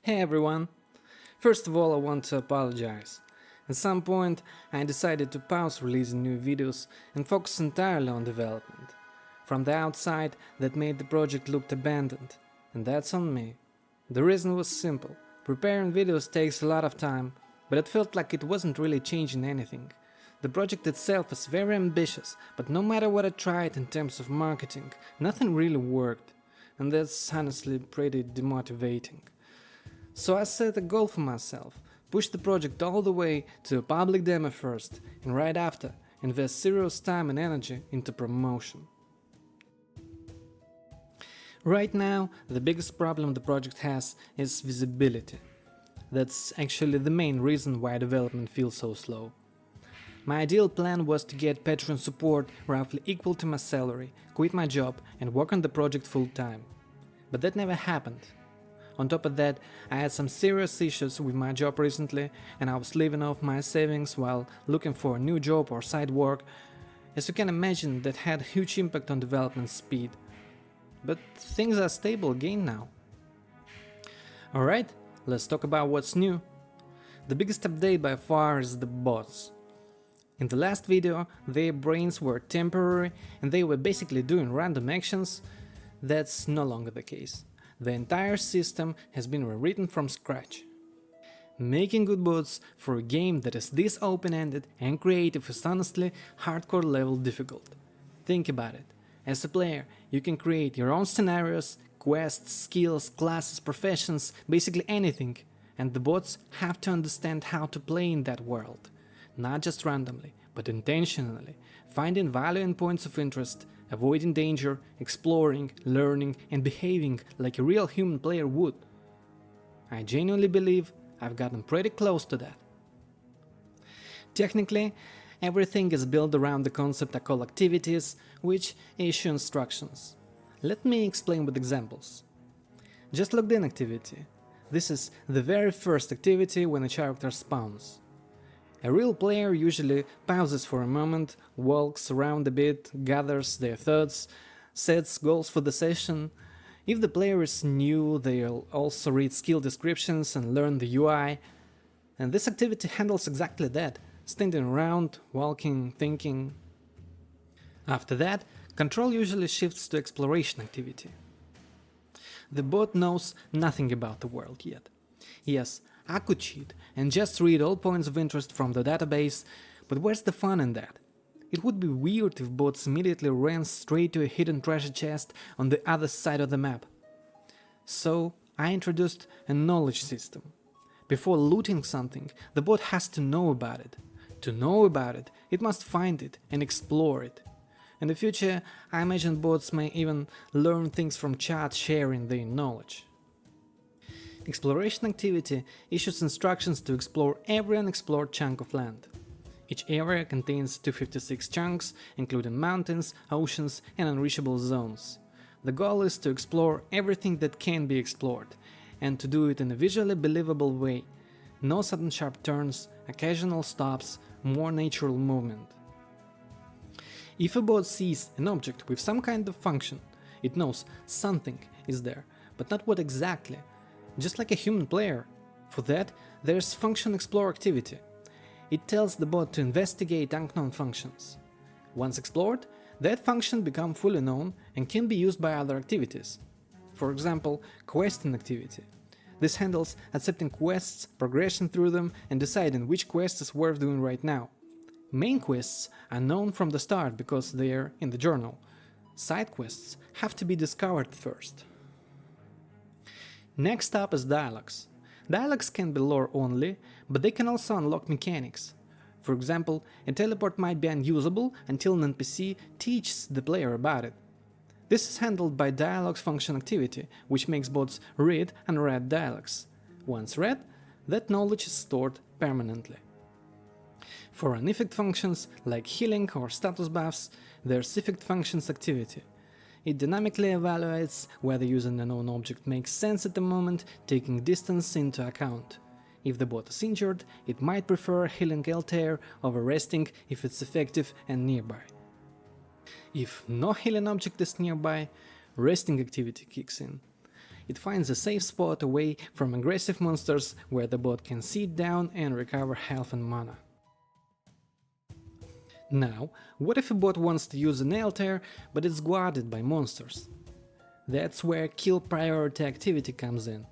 Hey everyone! First of all, I want to apologize. At some point, I decided to pause releasing new videos and focus entirely on development. From the outside, that made the project look abandoned, and that's on me. The reason was simple. Preparing videos takes a lot of time, but it felt like it wasn't really changing anything. The project itself is very ambitious, but no matter what I tried in terms of marketing, nothing really worked, and that's honestly pretty demotivating. So I set a goal for myself, push the project all the way to a public demo first, and right after, invest serious time and energy into promotion. Right now, the biggest problem the project has is visibility. That's actually the main reason why development feels so slow. My ideal plan was to get Patreon support roughly equal to my salary, quit my job and work on the project full time. But that never happened. On top of that, I had some serious issues with my job recently and I was living off my savings while looking for a new job or side work. As you can imagine, that had a huge impact on development speed. But things are stable again now. Alright, let's talk about what's new. The biggest update by far is the bots. In the last video, their brains were temporary and they were basically doing random actions. That's no longer the case. The entire system has been rewritten from scratch. Making good bots for a game that is this open-ended and creative is honestly hardcore level difficult. Think about it. As a player, you can create your own scenarios, quests, skills, classes, professions, basically anything, and the bots have to understand how to play in that world. Not just randomly, but intentionally, finding value and points of interest, avoiding danger, exploring, learning, and behaving like a real human player would. I genuinely believe I've gotten pretty close to that. Technically, everything is built around the concept I call activities, which issue instructions. Let me explain with examples. Just logged in activity. This is the very first activity when a character spawns. A real player usually pauses for a moment, walks around a bit, gathers their thoughts, sets goals for the session. If the player is new, they'll also read skill descriptions and learn the UI. And this activity handles exactly that, standing around, walking, thinking. After that, control usually shifts to exploration activity. The bot knows nothing about the world yet. Yes, I could cheat and just read all points of interest from the database, but where's the fun in that? It would be weird if bots immediately ran straight to a hidden treasure chest on the other side of the map. So I introduced a knowledge system. Before looting something, the bot has to know about it. To know about it, it must find it and explore it. In the future, I imagine bots may even learn things from chat sharing their knowledge. Exploration activity issues instructions to explore every unexplored chunk of land. Each area contains 256 chunks, including mountains, oceans, and unreachable zones. The goal is to explore everything that can be explored, and to do it in a visually believable way. No sudden sharp turns, occasional stops, more natural movement. If a bot sees an object with some kind of function, it knows something is there, but not what exactly. Just like a human player. For that, there's function explore activity. It tells the bot to investigate unknown functions. Once explored, that function becomes fully known and can be used by other activities. For example, questing activity. This handles accepting quests, progression through them, and deciding which quest is worth doing right now. Main quests are known from the start because they're in the journal. Side quests have to be discovered first. Next up is dialogues. Dialogues can be lore only, but they can also unlock mechanics. For example, a teleport might be unusable until an NPC teaches the player about it. This is handled by dialogues function activity, which makes bots read unread dialogues. Once read, that knowledge is stored permanently. For uneffect functions like healing or status buffs, there's effect functions activity. It dynamically evaluates whether using a known object makes sense at the moment, taking distance into account. If the bot is injured, it might prefer healing Altair over resting if it's effective and nearby. If no healing object is nearby, resting activity kicks in. It finds a safe spot away from aggressive monsters where the bot can sit down and recover health and mana. Now, what if a bot wants to use an altar, but it's guarded by monsters? That's where kill priority activity comes in.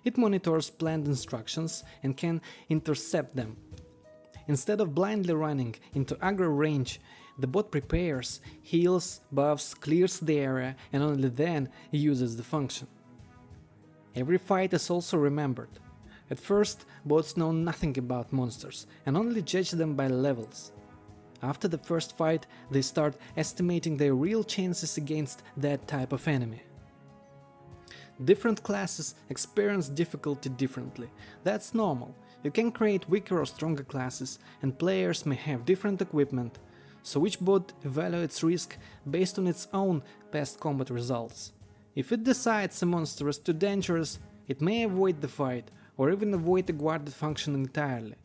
It monitors planned instructions and can intercept them. Instead of blindly running into aggro range, the bot prepares, heals, buffs, clears the area, and only then uses the function. Every fight is also remembered. At first, bots know nothing about monsters and only judge them by levels. After the first fight, they start estimating their real chances against that type of enemy. Different classes experience difficulty differently. That's normal. You can create weaker or stronger classes, and players may have different equipment, so each bot evaluates risk based on its own past combat results. If it decides a monster is too dangerous, it may avoid the fight, or even avoid the guarded function entirely.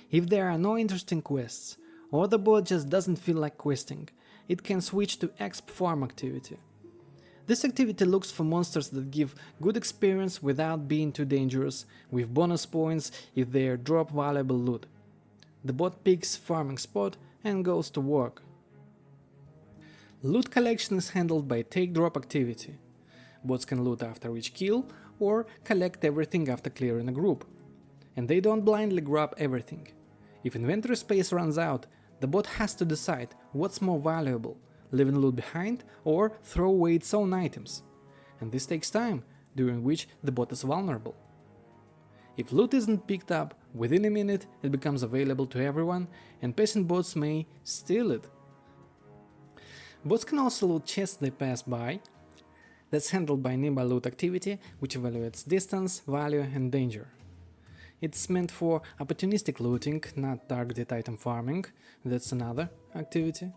If there are no interesting quests, or the bot just doesn't feel like questing, it can switch to exp farm activity. This activity looks for monsters that give good experience without being too dangerous, with bonus points if they drop valuable loot. The bot picks farming spot and goes to work. Loot collection is handled by take-drop activity. Bots can loot after each kill or collect everything after clearing a group. And they don't blindly grab everything. If inventory space runs out, the bot has to decide what's more valuable, leaving loot behind or throw away its own items. And this takes time, during which the bot is vulnerable. If loot isn't picked up within a minute, it becomes available to everyone, and peasant bots may steal it. Bots can also loot chests they pass by. That's handled by nearby loot activity, which evaluates distance, value, and danger. It's meant for opportunistic looting, not targeted item farming. That's another activity.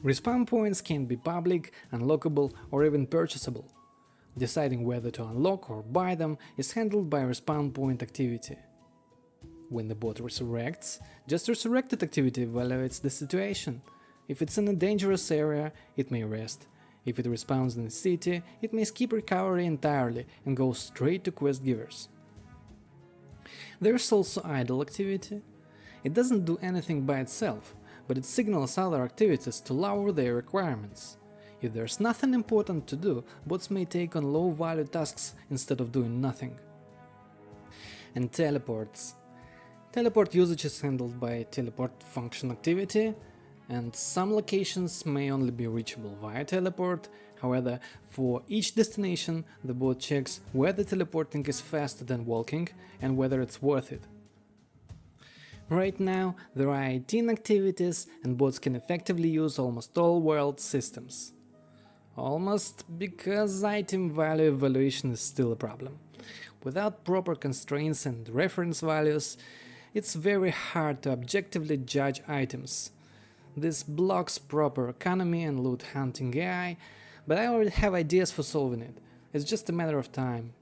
Respawn points can be public, unlockable, or even purchasable. Deciding whether to unlock or buy them is handled by respawn point activity. When the bot resurrects, just resurrected activity evaluates the situation. If it's in a dangerous area, it may rest. If it respawns in a city, it may skip recovery entirely and go straight to quest givers. There's also idle activity. It doesn't do anything by itself, but it signals other activities to lower their requirements. If there's nothing important to do, bots may take on low-value tasks instead of doing nothing. And teleports. Teleport usage is handled by teleport function activity, and some locations may only be reachable via teleport. However, for each destination, the bot checks whether teleporting is faster than walking and whether it's worth it. Right now, there are 18 activities, and bots can effectively use almost all world systems. Almost, because item value evaluation is still a problem. Without proper constraints and reference values, it's very hard to objectively judge items. This blocks proper economy and loot hunting AI, but I already have ideas for solving it. It's just a matter of time.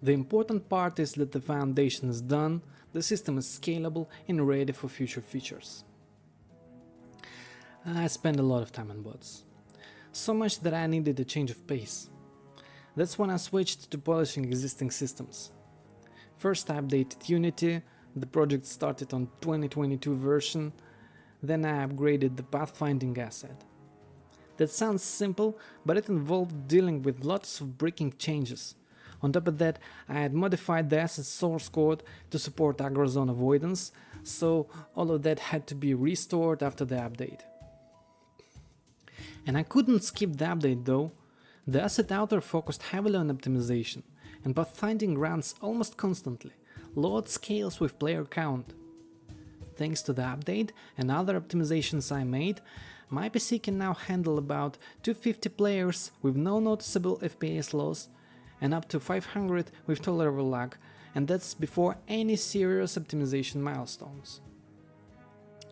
The important part is that the foundation is done, the system is scalable and ready for future features. I spend a lot of time on bots. So much that I needed a change of pace. That's when I switched to polishing existing systems. First I updated Unity, the project started on 2022 version, then I upgraded the pathfinding asset. That sounds simple, but it involved dealing with lots of breaking changes. On top of that, I had modified the asset's source code to support agrozone avoidance, so all of that had to be restored after the update. And I couldn't skip the update though. The asset author focused heavily on optimization, and pathfinding runs almost constantly. Load scales with player count. Thanks to the update and other optimizations I made, my PC can now handle about 250 players with no noticeable FPS loss and up to 500 with tolerable lag, and that's before any serious optimization milestones.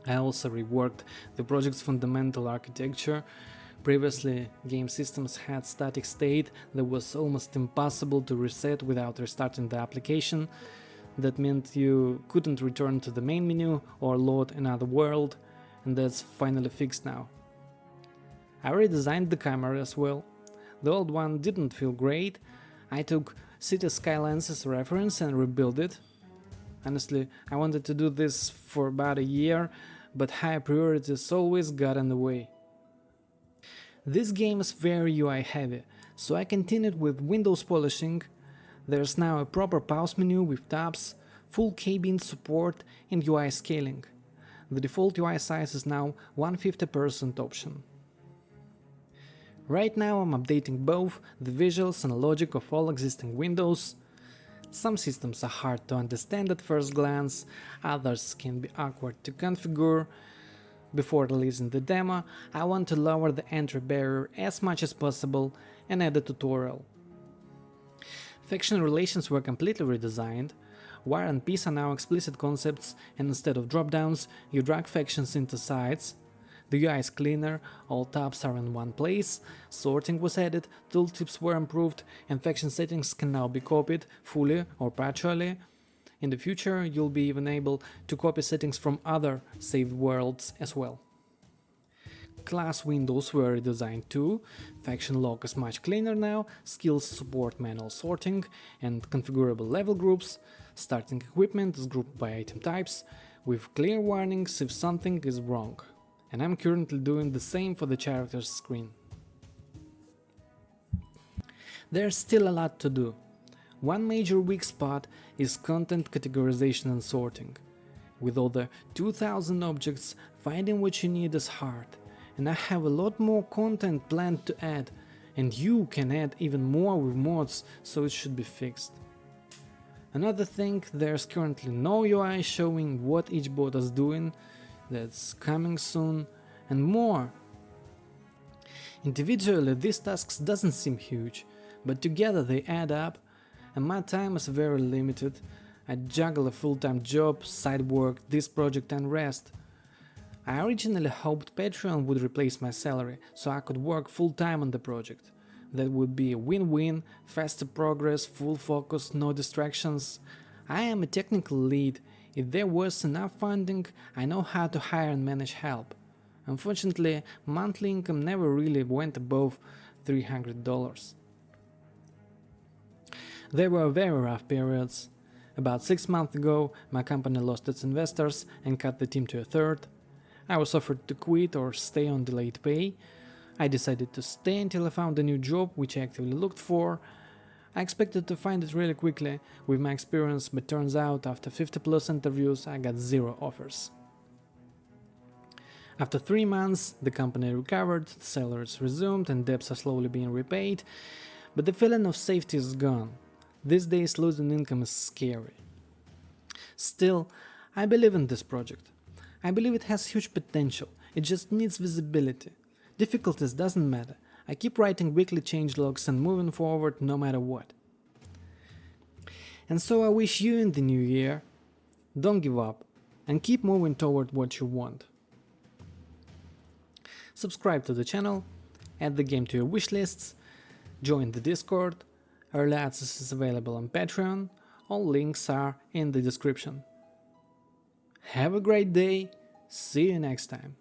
I also reworked the project's fundamental architecture. Previously, game systems had static state that was almost impossible to reset without restarting the application. That meant you couldn't return to the main menu or load another world, and that's finally fixed now. I redesigned the camera as well. The old one didn't feel great. I took City Skylines as a reference and rebuilt it. Honestly, I wanted to do this for about a year, but high priorities always got in the way. This game is very UI heavy, so I continued with Windows polishing. There's now a proper pause menu with tabs, full K-bean support and UI scaling. The default UI size is now 150% option. Right now I'm updating both the visuals and logic of all existing windows. Some systems are hard to understand at first glance, others can be awkward to configure. Before releasing the demo, I want to lower the entry barrier as much as possible and add a tutorial. Faction relations were completely redesigned. War and peace are now explicit concepts, and instead of drop-downs, you drag factions into sides. The UI is cleaner, all tabs are in one place, sorting was added, tooltips were improved, and faction settings can now be copied, fully or partially. In the future, you'll be even able to copy settings from other saved worlds as well. Class windows were redesigned too, faction log is much cleaner now, skills support manual sorting and configurable level groups, starting equipment is grouped by item types, with clear warnings if something is wrong. And I'm currently doing the same for the characters screen. There's still a lot to do. One major weak spot is content categorization and sorting. With over 2000 objects, finding what you need is hard, and I have a lot more content planned to add, and you can add even more with mods, so it should be fixed. Another thing, there's currently no UI showing what each bot is doing, that's coming soon, and more. Individually these tasks doesn't seem huge, but together they add up, and my time is very limited. I juggle a full-time job, side work, this project and rest. I originally hoped Patreon would replace my salary, so I could work full-time on the project. That would be a win-win, faster progress, full focus, no distractions. I am a technical lead. If there was enough funding, I know how to hire and manage help. Unfortunately, monthly income never really went above $300. There were very rough periods. About 6 months ago, my company lost its investors and cut the team to a third. I was offered to quit or stay on delayed pay. I decided to stay until I found a new job which I actively looked for. I expected to find it really quickly with my experience, but turns out after 50+ interviews I got 0 offers. After 3 months, the company recovered, salaries resumed and debts are slowly being repaid, but the feeling of safety is gone. These days losing income is scary. Still, I believe in this project. I believe it has huge potential, it just needs visibility. Difficulties doesn't matter. I keep writing weekly changelogs and moving forward no matter what. And so I wish you in the new year, don't give up and keep moving toward what you want. Subscribe to the channel, add the game to your wishlists, join the Discord, early access is available on Patreon, all links are in the description. Have a great day, see you next time.